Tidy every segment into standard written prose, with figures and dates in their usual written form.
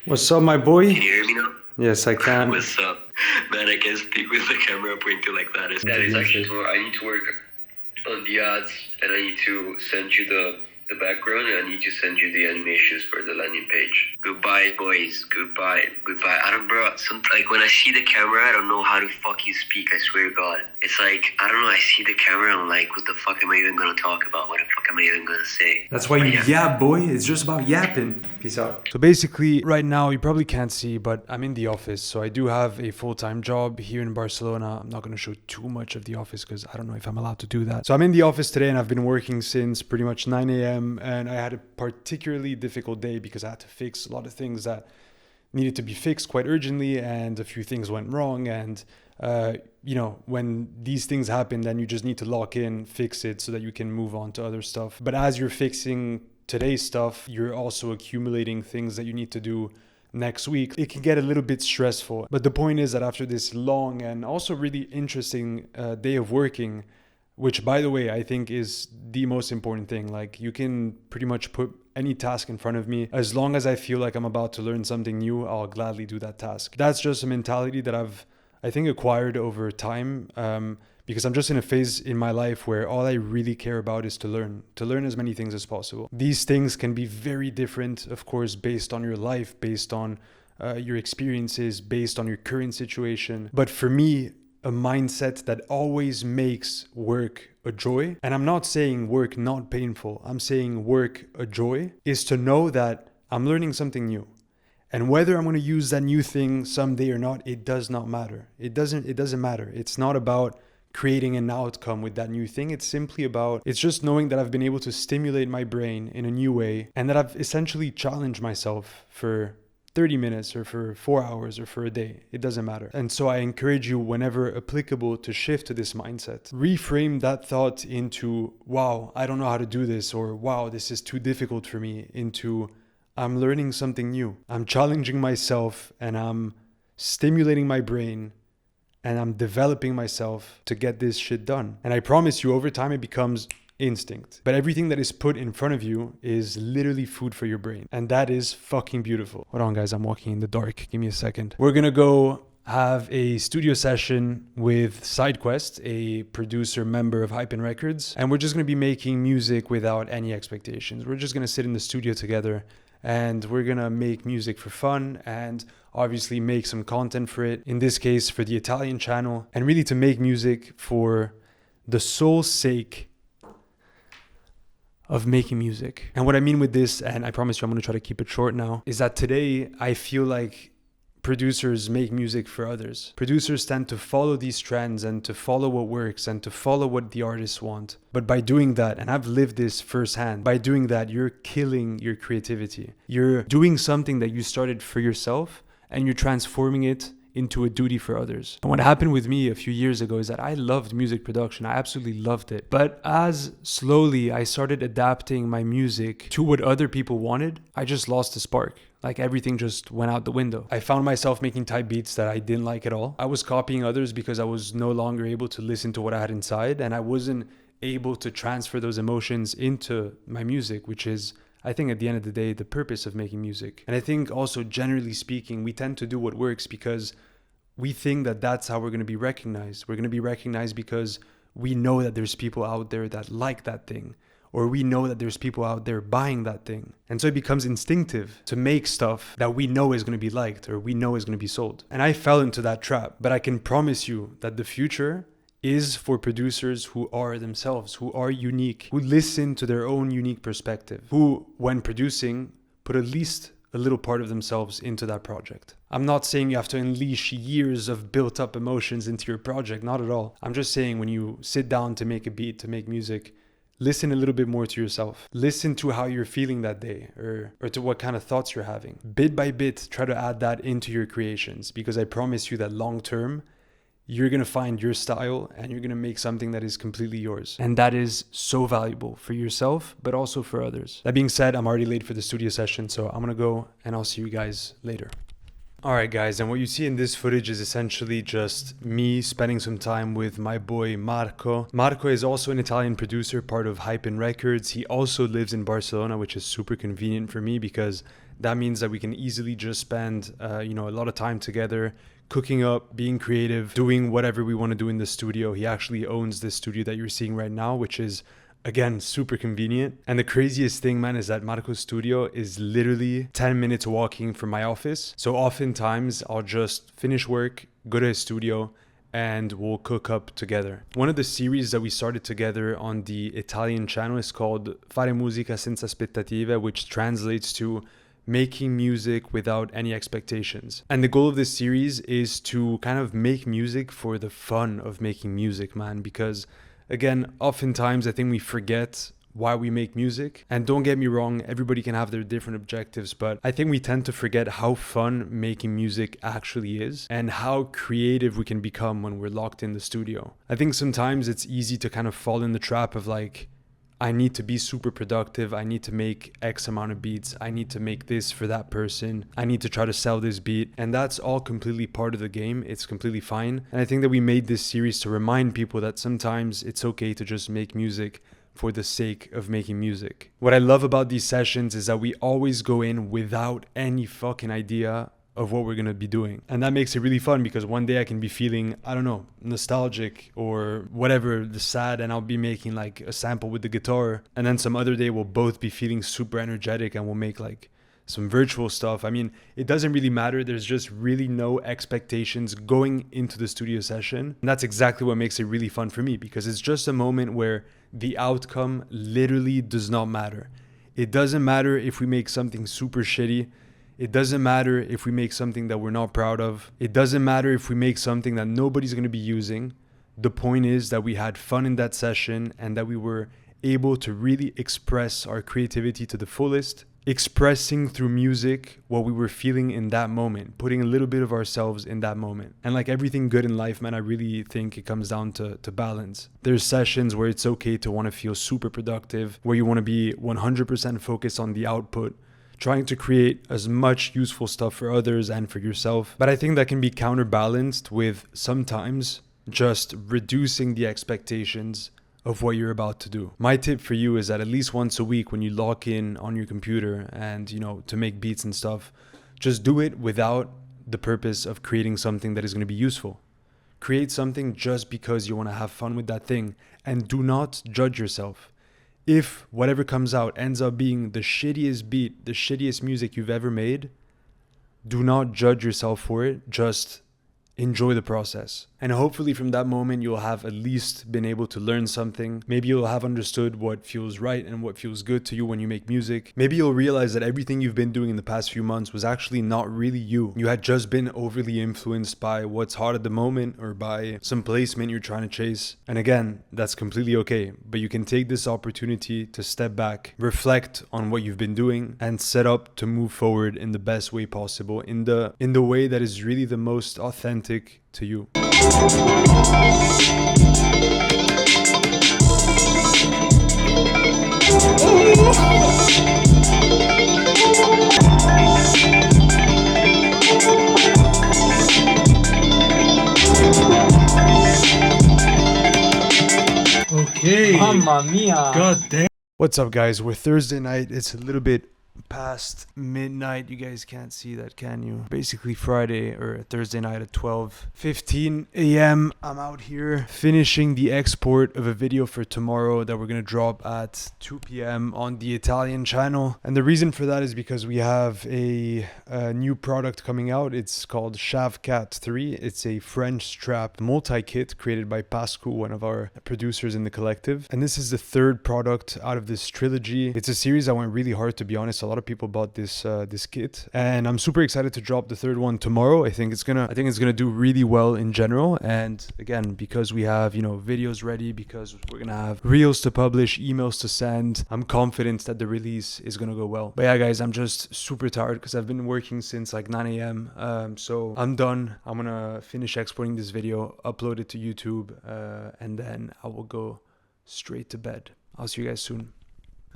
What's up, my boy? Can you hear me now? Yes, I can. What's up? Man, I can't speak with the camera pointed like that. That is actually smart. I need to work on the ads and I need to send you the background and I need to send you the animations for the landing page. Goodbye, boys. Goodbye. Goodbye. I don't, bro. Like when I see the camera, I don't know how to fucking speak. I swear to God. It's like, I don't know. I see the camera and I'm like, what the fuck am I even going to talk about? What the fuck am I even going to say? That's why you yap, boy. It's just about yapping. Peace out. So basically, right now, you probably can't see, but I'm in the office. So I do have a full-time job here in Barcelona. I'm not going to show too much of the office because I don't know if I'm allowed to do that. So I'm in the office today and I've been working since pretty much 9 a.m. And I had a particularly difficult day because I had to fix a lot of things that needed to be fixed quite urgently, and a few things went wrong. And when these things happen, then you just need to lock in, fix it so that you can move on to other stuff. But as you're fixing today's stuff, you're also accumulating things that you need to do next week. It can get a little bit stressful. But the point is that after this long and also really interesting day of working, which, by the way, I think is the most important thing. Like, you can pretty much put any task in front of me. As long as I feel like I'm about to learn something new, I'll gladly do that task. That's just a mentality that I think, acquired over time, because I'm just in a phase in my life where all I really care about is to learn as many things as possible. These things can be very different, of course, based on your life, based on your experiences, based on your current situation. But for me, a mindset that always makes work a joy, and I'm not saying work not painful, I'm saying work a joy, is to know that I'm learning something new. And whether I'm going to use that new thing someday or not, it does not matter. It doesn't matter. It's not about creating an outcome with that new thing. It's just knowing that I've been able to stimulate my brain in a new way, and that I've essentially challenged myself for 30 minutes or for 4 hours or for a day. It doesn't matter. And so I encourage you, whenever applicable, to shift to this mindset. Reframe that thought into, wow, I don't know how to do this, or wow, this is too difficult for me, into, I'm learning something new. I'm challenging myself and I'm stimulating my brain and I'm developing myself to get this shit done. And I promise you, over time, it becomes instinct. But everything that is put in front of you is literally food for your brain. And that is fucking beautiful. Hold on, guys. I'm walking in the dark. Give me a second. We're going to go have a studio session with SideQuest, a producer member of Hypen Records. And we're just going to be making music without any expectations. We're just going to sit in the studio together and we're going to make music for fun and obviously make some content for it. In this case, for the Italian channel, and really to make music for the sole sake of making music. And what I mean with this, and I promise you I'm going to try to keep it short now, is that today I feel like producers make music for others. Producers tend to follow these trends and to follow what works and to follow what the artists want. But by doing that, and I've lived this firsthand, by doing that, you're killing your creativity. You're doing something that you started for yourself and you're transforming it into a duty for others. And what happened with me a few years ago is that I loved music production. I absolutely loved it. But as slowly I started adapting my music to what other people wanted, I just lost the spark. Like, everything just went out the window. I found myself making type beats that I didn't like at all. I was copying others because I was no longer able to listen to what I had inside, and I wasn't able to transfer those emotions into my music, which is, I think, at the end of the day, the purpose of making music. And I think also, generally speaking, we tend to do what works because we think that that's how we're going to be recognized. We're going to be recognized because we know that there's people out there that like that thing, or we know that there's people out there buying that thing. And so it becomes instinctive to make stuff that we know is going to be liked or we know is going to be sold. And I fell into that trap, but I can promise you that the future is for producers who are themselves, who are unique, who listen to their own unique perspective, who, when producing, put at least a little part of themselves into that project. I'm not saying you have to unleash years of built up emotions into your project, not at all. I'm just saying, when you sit down to make a beat, to make music, listen a little bit more to yourself. Listen to how you're feeling that day, or to what kind of thoughts you're having. Bit by bit, try to add that into your creations, because I promise you that long term, you're going to find your style and you're going to make something that is completely yours. And that is so valuable for yourself, but also for others. That being said, I'm already late for the studio session, so I'm going to go and I'll see you guys later. Alright guys, and what you see in this footage is essentially just me spending some time with my boy Marco. Marco is also an Italian producer, part of Hypen Records. He also lives in Barcelona, which is super convenient for me because that means that we can easily just spend, a lot of time together, cooking up, being creative, doing whatever we want to do in the studio. He actually owns this studio that you're seeing right now, which is, again, super convenient. And the craziest thing, man, is that Marco's studio is literally 10 minutes walking from my office. So oftentimes I'll just finish work, go to his studio, and we'll cook up together. One of the series that we started together on the Italian channel is called Fare musica senza aspettative, which translates to making music without any expectations. And the goal of this series is to kind of make music for the fun of making music, man, because again, oftentimes I think we forget why we make music. And don't get me wrong, everybody can have their different objectives, but I think we tend to forget how fun making music actually is and how creative we can become when we're locked in the studio. I think sometimes it's easy to kind of fall in the trap of like, I need to be super productive. I need to make X amount of beats. I need to make this for that person. I need to try to sell this beat. And that's all completely part of the game. It's completely fine. And I think that we made this series to remind people that sometimes it's okay to just make music for the sake of making music. What I love about these sessions is that we always go in without any fucking idea of what we're gonna be doing. And that makes it really fun because one day I can be feeling, I don't know, nostalgic or whatever, the sad, and I'll be making like a sample with the guitar. And then some other day we'll both be feeling super energetic and we'll make like some virtual stuff. I mean, it doesn't really matter. There's just really no expectations going into the studio session. And that's exactly what makes it really fun for me, because it's just a moment where the outcome literally does not matter. It doesn't matter if we make something super shitty. It doesn't matter if we make something that we're not proud of. It doesn't matter if we make something that nobody's going to be using. The point is that we had fun in that session and that we were able to really express our creativity to the fullest, expressing through music what we were feeling in that moment, putting a little bit of ourselves in that moment. And like everything good in life, man, I really think it comes down to balance. There's sessions where it's okay to want to feel super productive, where you want to be 100% focused on the output, trying to create as much useful stuff for others and for yourself. But I think that can be counterbalanced with sometimes just reducing the expectations of what you're about to do. My tip for you is that at least once a week when you log in on your computer and, to make beats and stuff, just do it without the purpose of creating something that is going to be useful. Create something just because you want to have fun with that thing, and do not judge yourself. If whatever comes out ends up being the shittiest beat, the shittiest music you've ever made, do not judge yourself for it. Just enjoy the process. And hopefully from that moment, you'll have at least been able to learn something. Maybe you'll have understood what feels right and what feels good to you when you make music. Maybe you'll realize that everything you've been doing in the past few months was actually not really you. You had just been overly influenced by what's hot at the moment or by some placement you're trying to chase. And again, that's completely okay. But you can take this opportunity to step back, reflect on what you've been doing, and set up to move forward in the best way possible, in the way that is really the most authentic to you. Okay. Mamma mia. God damn. What's up, guys? We're Thursday night. It's a little bit past midnight. You guys can't see that, can you? Basically Friday or Thursday night at 12:15 a.m. I'm out here finishing the export of a video for tomorrow that we're gonna drop at 2 p.m. on the Italian channel. And the reason for that is because we have a new product coming out. It's called Shavcat 3. It's a French strap multi-kit created by Pascu, one of our producers in the collective. And this is the third product out of this trilogy. It's a series that went really hard, to be honest. A lot of people bought this kit, and I'm super excited to drop the third one tomorrow. I think it's gonna do really well in general. And again, because we have videos ready, because we're gonna have reels to publish, emails to send, I'm confident that the release is gonna go well. But yeah, guys, I'm just super tired because I've been working since like 9 a.m. So I'm done. I'm gonna finish exporting this video, upload it to YouTube, and then I will go straight to bed. I'll see you guys soon.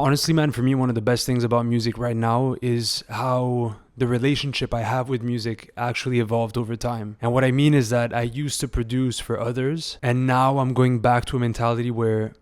Honestly, man, for me, one of the best things about music right now is how the relationship I have with music actually evolved over time. And what I mean is that I used to produce for others, and now I'm going back to a mentality where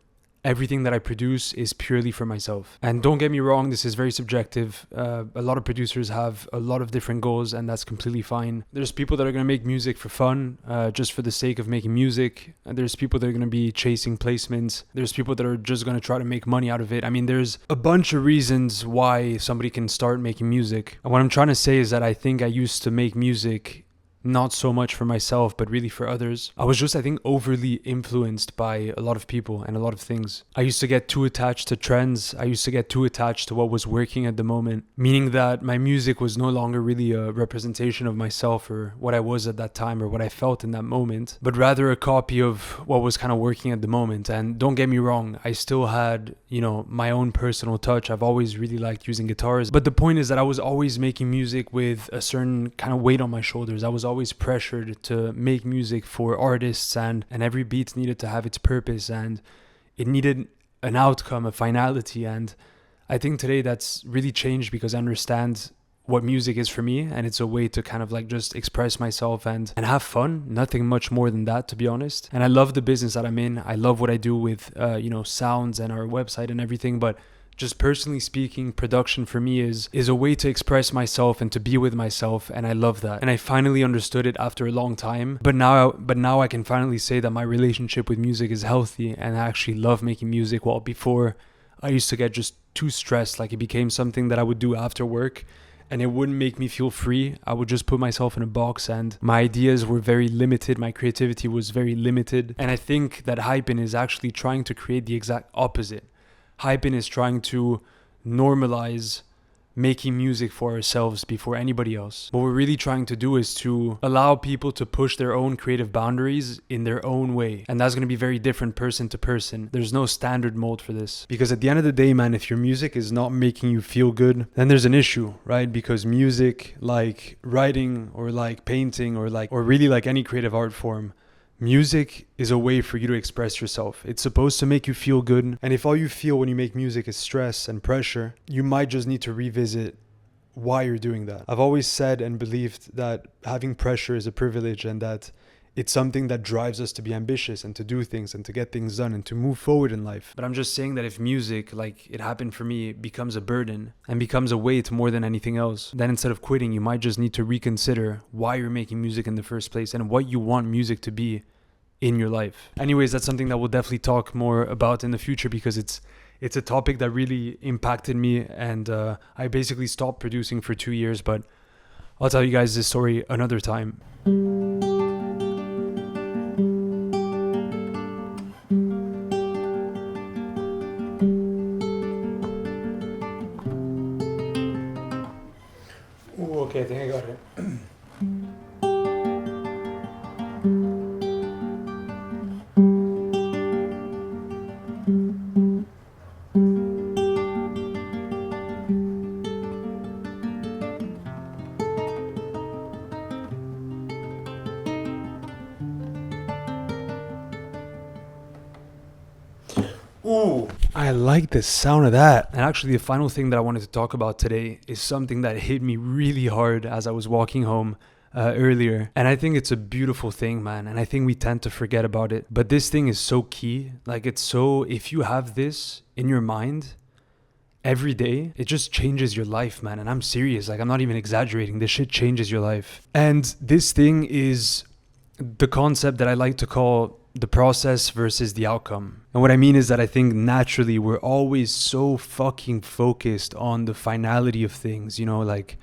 everything that I produce is purely for myself. And don't get me wrong, this is very subjective. A lot of producers have a lot of different goals, and that's completely fine. There's people that are going to make music for fun, just for the sake of making music. And there's people that are going to be chasing placements. There's people that are just going to try to make money out of it. I mean, there's a bunch of reasons why somebody can start making music. And what I'm trying to say is that I think I used to make music not so much for myself, but really for others. I was just, I think, overly influenced by a lot of people and a lot of things. I used to get too attached to trends. I used to get too attached to what was working at the moment, meaning that my music was no longer really a representation of myself or what I was at that time or what I felt in that moment, but rather a copy of what was kind of working at the moment. And don't get me wrong, I still had, my own personal touch. I've always really liked using guitars, but the point is that I was always making music with a certain kind of weight on my shoulders. I was always pressured to make music for artists, and every beat needed to have its purpose, and it needed an outcome, a finality. And I think today that's really changed because I understand what music is for me, and it's a way to kind of like just express myself and have fun. Nothing much more than that, to be honest. And I love the business that I'm in. I love what I do with sounds and our website and everything, but just personally speaking, production for me is a way to express myself and to be with myself, and I love that. And I finally understood it after a long time. But now I can finally say that my relationship with music is healthy, and I actually love making music. While before, I used to get just too stressed. Like, it became something that I would do after work, and it wouldn't make me feel free. I would just put myself in a box, and my ideas were very limited. My creativity was very limited. And I think that Hypen is actually trying to create the exact opposite. Hypen is trying to normalize making music for ourselves before anybody else. What we're really trying to do is to allow people to push their own creative boundaries in their own way. And that's going to be very different person to person. There's no standard mold for this. Because at the end of the day, man, if your music is not making you feel good, then there's an issue, right? Because music, like writing or like painting or really like any creative art form, music is a way for you to express yourself. It's supposed to make you feel good. And if all you feel when you make music is stress and pressure, you might just need to revisit why you're doing that. I've always said and believed that having pressure is a privilege, and that it's something that drives us to be ambitious and to do things and to get things done and to move forward in life. But I'm just saying that if music, like it happened for me, becomes a burden and becomes a weight more than anything else, then instead of quitting, you might just need to reconsider why you're making music in the first place and what you want music to be in your life. Anyways, that's something that we'll definitely talk more about in the future, because it's a topic that really impacted me, and I basically stopped producing for 2 years, but I'll tell you guys this story another time. Ooh, okay, I think I got it. Ooh, I like the sound of that. And actually, the final thing that I wanted to talk about today is something that hit me really hard as I was walking home earlier. And I think it's a beautiful thing, man. And I think we tend to forget about it. But this thing is so key. Like, it's so, if you have this in your mind every day, it just changes your life, man. And I'm serious. Like, I'm not even exaggerating. This shit changes your life. And this thing is the concept that I like to call the process versus the outcome. And what I mean is that I think naturally we're always so fucking focused on the finality of things, like,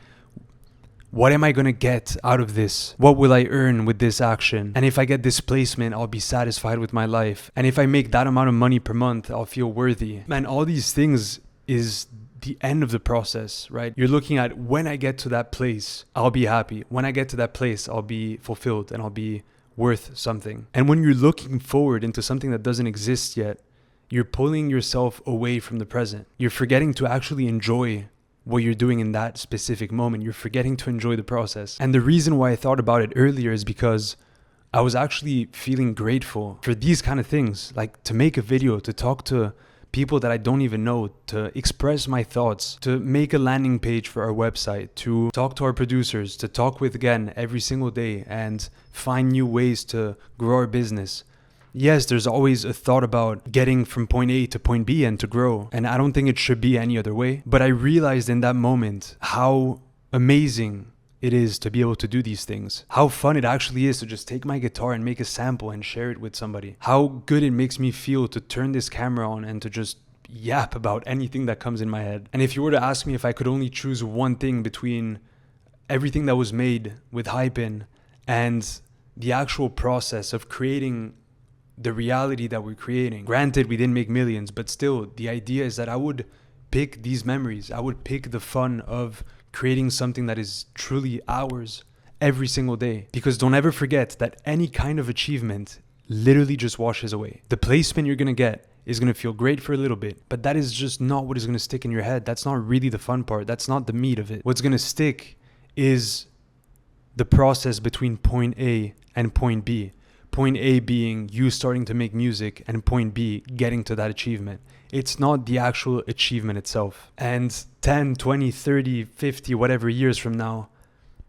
what am I going to get out of this? What will I earn with this action? And if I get this placement, I'll be satisfied with my life. And if I make that amount of money per month, I'll feel worthy. Man, all these things is the end of the process, right? You're looking at, when I get to that place, I'll be happy. When I get to that place, I'll be fulfilled and I'll be worth something. And when you're looking forward into something that doesn't exist yet, you're pulling yourself away from the present. You're forgetting to actually enjoy what you're doing in that specific moment. You're forgetting to enjoy the process. And the reason why I thought about it earlier is because I was actually feeling grateful for these kind of things, like to make a video, to talk to people that I don't even know, to express my thoughts, to make a landing page for our website, to talk to our producers, to talk with Gen every single day and find new ways to grow our business. Yes, there's always a thought about getting from point A to point B and to grow. And I don't think it should be any other way. But I realized in that moment how amazing it is to be able to do these things. How fun it actually is to just take my guitar and make a sample and share it with somebody. How good it makes me feel to turn this camera on and to just yap about anything that comes in my head. And if you were to ask me if I could only choose one thing between everything that was made with Hypin and the actual process of creating the reality that we're creating. Granted, we didn't make millions, but still, the idea is that I would pick these memories. I would pick the fun of creating something that is truly ours every single day. Because don't ever forget that any kind of achievement literally just washes away. The placement you're gonna get is gonna feel great for a little bit, but that is just not what is gonna stick in your head. That's not really the fun part. That's not the meat of it. What's gonna stick is the process between point A and point B. Point A being you starting to make music, and point B getting to that achievement. It's not the actual achievement itself. And 10, 20, 30, 50, whatever years from now,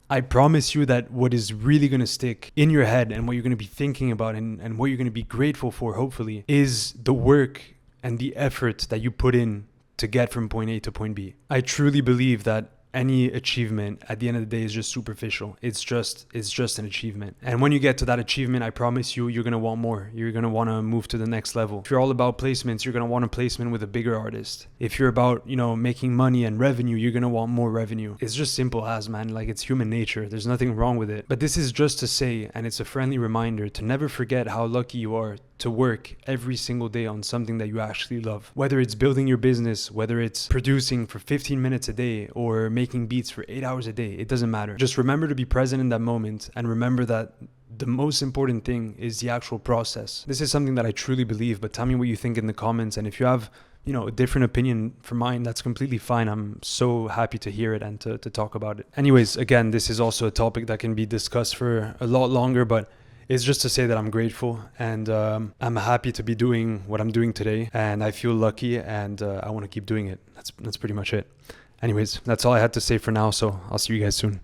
I promise you that what is really going to stick in your head and what you're going to be thinking about and what you're going to be grateful for, hopefully, is the work and the effort that you put in to get from point A to point B. I truly believe that any achievement at the end of the day is just superficial. It's just an achievement. And when you get to that achievement, I promise you, you're going to want more. You're going to want to move to the next level. If you're all about placements, you're going to want a placement with a bigger artist. If you're about, making money and revenue, you're going to want more revenue. It's just simple as, man. Like, it's human nature. There's nothing wrong with it. But this is just to say, and it's a friendly reminder to never forget how lucky you are to work every single day on something that you actually love. Whether it's building your business, whether it's producing for 15 minutes a day or making beats for 8 hours a day, it doesn't matter. Just remember to be present in that moment and remember that the most important thing is the actual process. This is something that I truly believe, but tell me what you think in the comments. And if you have, a different opinion from mine, that's completely fine. I'm so happy to hear it and to talk about it. Anyways, again, this is also a topic that can be discussed for a lot longer, but it's just to say that I'm grateful and I'm happy to be doing what I'm doing today, and I feel lucky, and I want to keep doing it. That's pretty much it. Anyways, that's all I had to say for now, so I'll see you guys soon.